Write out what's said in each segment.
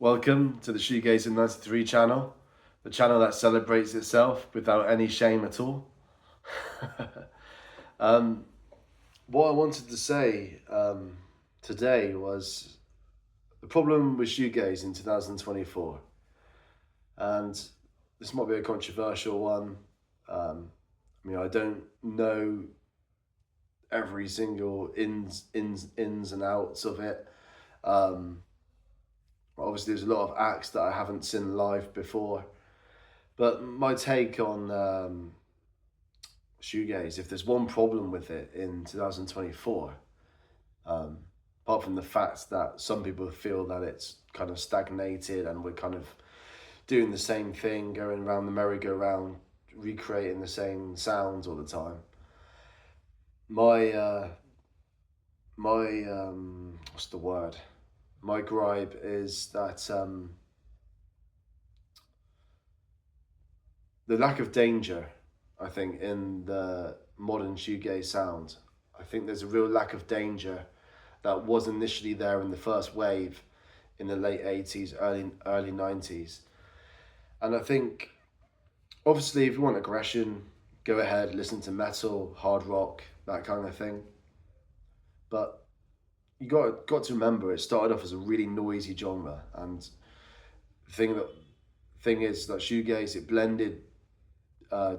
Welcome to the Shoegaze in 93 channel, the channel that celebrates itself without any shame at all. What I wanted to say today was the problem with shoegaze in 2024. And this might be a controversial one. I don't know every single ins and outs of it. Obviously, there's a lot of acts that I haven't seen live before. But my take on shoegaze, if there's one problem with it in 2024, apart from the fact that some people feel that it's kind of stagnated and we're kind of doing the same thing, going around the merry-go-round, recreating the same sounds all the time. What's the word? My gripe is that the lack of danger, I think, in the modern shoegaze sound. I think there's a real lack of danger that was initially there in the first wave in the late 80s, early 90s. And I think, obviously, if you want aggression, go ahead, listen to metal, hard rock, that kind of thing. But you got to remember, it started off as a really noisy genre, and the thing is that shoegaze, it blended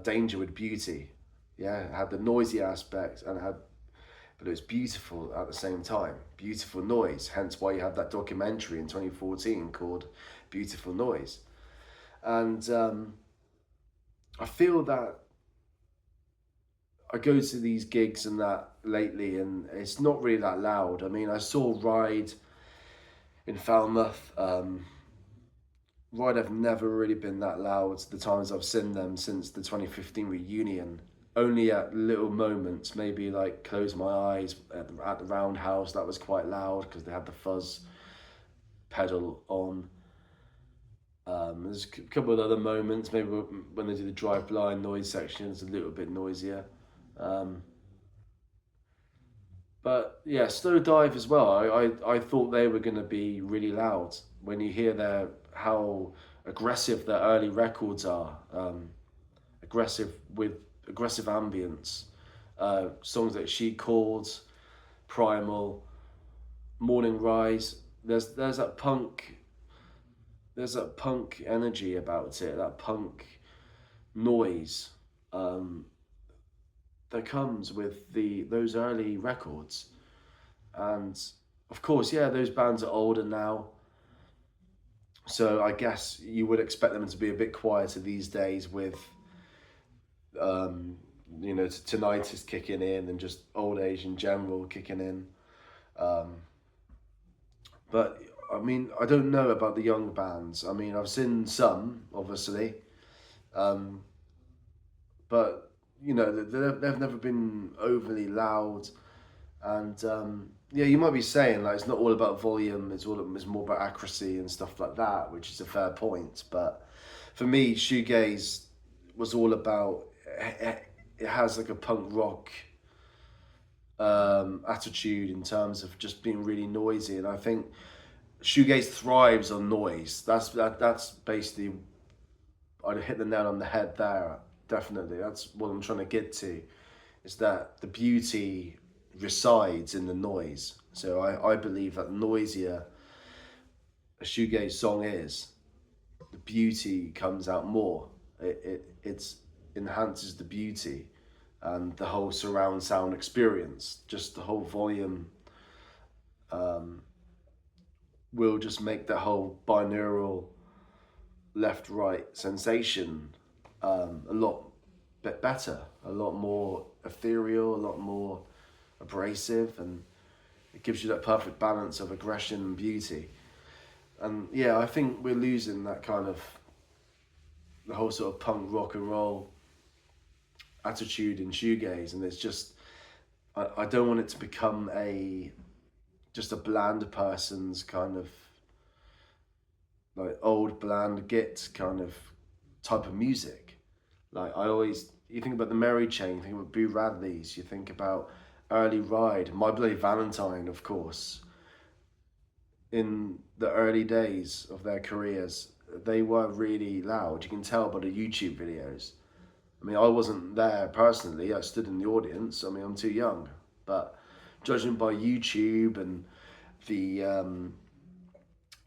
danger with beauty. Yeah, it had the noisy aspect but it was beautiful at the same time. Beautiful noise. Hence why you have that documentary in 2014 called "Beautiful Noise." And I feel that I go to these gigs and that lately, and it's not really that loud. I mean, I saw Ride in Falmouth. Ride have never really been that loud the times I've seen them since the 2015 reunion. Only at little moments, maybe like Close My Eyes at the Roundhouse, that was quite loud because they had the fuzz pedal on. There's a couple of other moments, maybe when they do the Drive Blind noise section, it's a little bit noisier. But yeah, Slow Dive as well. I thought they were going to be really loud. When you hear how aggressive their early records are, aggressive with aggressive ambience, songs like She Called, Primal, Morning Rise. There's that punk energy about it, that punk noise that comes with those early records. And of course, yeah, those bands are older now, so I guess you would expect them to be a bit quieter these days with tinnitus kicking in and just old age in general kicking in. But I mean, I don't know about the young bands. I mean, I've seen some, obviously, but they've never been overly loud. And yeah, you might be saying like it's not all about volume; it's more about accuracy and stuff like that, which is a fair point. But for me, shoegaze was all about it has like a punk rock attitude in terms of just being really noisy, and I think shoegaze thrives on noise. That's basically, I'd hit the nail on the head there. Definitely, that's what I'm trying to get to, is that the beauty resides in the noise. So I believe that the noisier a shoegaze song is, the beauty comes out more. It enhances the beauty and the whole surround sound experience. Just the whole volume will just make that whole binaural left-right sensation a lot bit better, a lot more ethereal, a lot more abrasive, and it gives you that perfect balance of aggression and beauty. And yeah, I think we're losing that kind of the whole sort of punk rock and roll attitude in shoegaze, and it's just I don't want it to become just a bland person's kind of like old bland git kind of type of music. Like you think about the Mary Chain, you think about Boo Radley's, you think about early Ride, My Bloody Valentine, of course. in the early days of their careers, they were really loud. You can tell by the YouTube videos. I mean, I wasn't there personally. I stood in the audience. I mean, I'm too young. But judging by YouTube and the a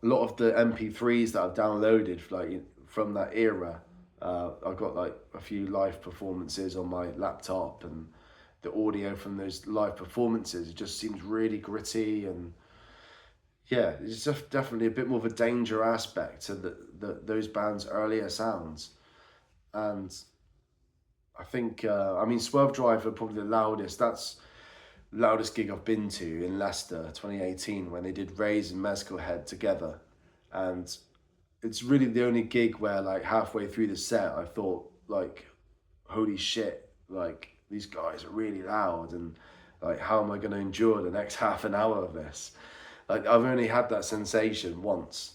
lot of the MP3s that I've downloaded, like from that era, I've got like a few live performances on my laptop, and the audio from those live performances, it just seems really gritty, and yeah, it's just definitely a bit more of a danger aspect to those bands' earlier sounds. And I think, I mean, Swerve Drive are probably the loudest. That's the loudest gig I've been to in Leicester, 2018, when they did Raise and Mescal Head together. And it's really the only gig where, like, halfway through the set, I thought, like, holy shit, like, these guys are really loud, and like, how am I going to endure the next half an hour of this? Like, I've only had that sensation once.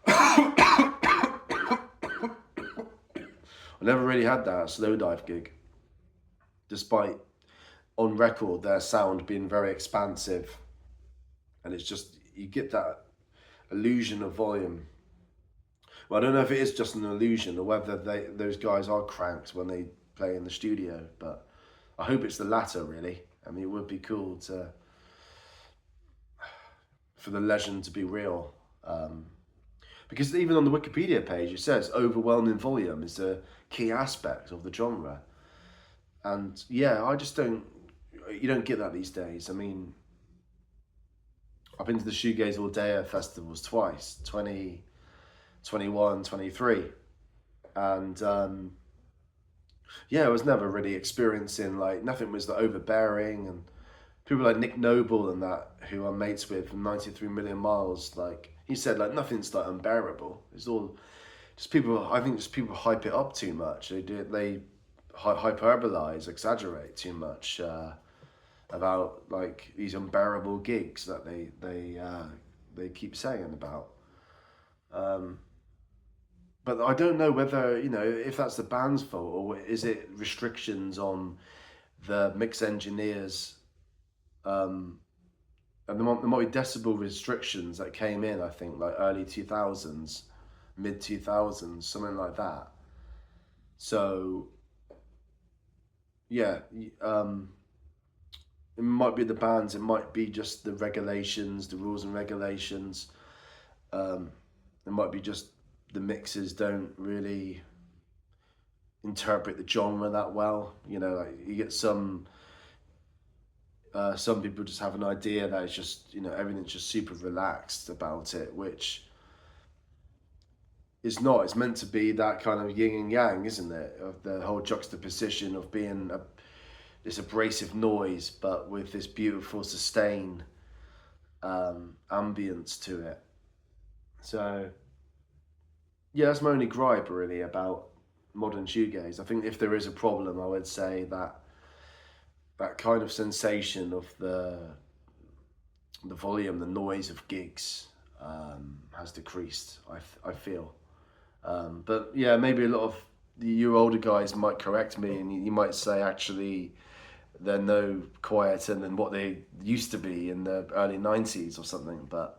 I never really had that at Slow Dive gig, despite on record their sound being very expansive, and it's just, you get that illusion of volume. Well, I don't know if it is just an illusion or whether those guys are cranked when they play in the studio, but I hope it's the latter, really. I mean, it would be cool for the legend to be real. Because even on the Wikipedia page, it says overwhelming volume is a key aspect of the genre. And yeah, you don't get that these days. I mean, I've been to the Shoegaze All Day festivals twice, 2021, 23. And yeah, I was never really experiencing, like, nothing was overbearing, and people like Nick Noble and that, who I'm mates with from 93 Million Miles, like, he said, like, nothing's like unbearable. It's all just people. I think just people hype it up too much. They hyperbolize, exaggerate too much about, like, these unbearable gigs that they keep saying about. But I don't know whether, if that's the band's fault, or is it restrictions on the mix engineers. And there might be decibel restrictions that came in, I think, like early 2000s, mid 2000s, something like that. So, yeah, it might be the bands, it might be just the regulations, the rules and regulations. It might be just the mixers don't really interpret the genre that well. Like, you get some people just have an idea that it's just, everything's just super relaxed about it, which is not. It's meant to be that kind of yin and yang, isn't it? Of the whole juxtaposition of being this abrasive noise, but with this beautiful sustain ambience to it. So yeah, that's my only gripe really about modern shoegaze. I think if there is a problem, I would say that kind of sensation of the volume, the noise of gigs has decreased, I feel. But yeah, maybe a lot of you older guys might correct me, and you might say actually they're no quieter than what they used to be in the early 90s or something. But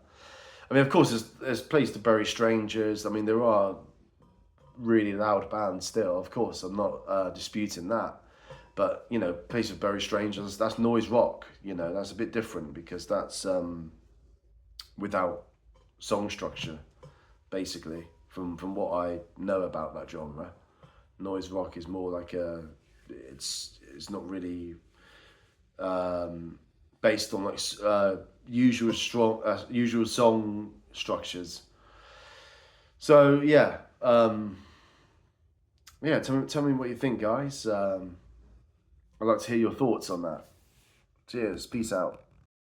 I mean, of course, there's Place to Bury Strangers. I mean, there are really loud bands still, of course. I'm not disputing that. But, Place to Bury Strangers, that's noise rock. That's a bit different, because that's without song structure, basically, from what I know about that genre. Noise rock is more like it's not really based on like usual song structures. So yeah, tell me what you think, guys. I'd like to hear your thoughts on that. Cheers, peace out.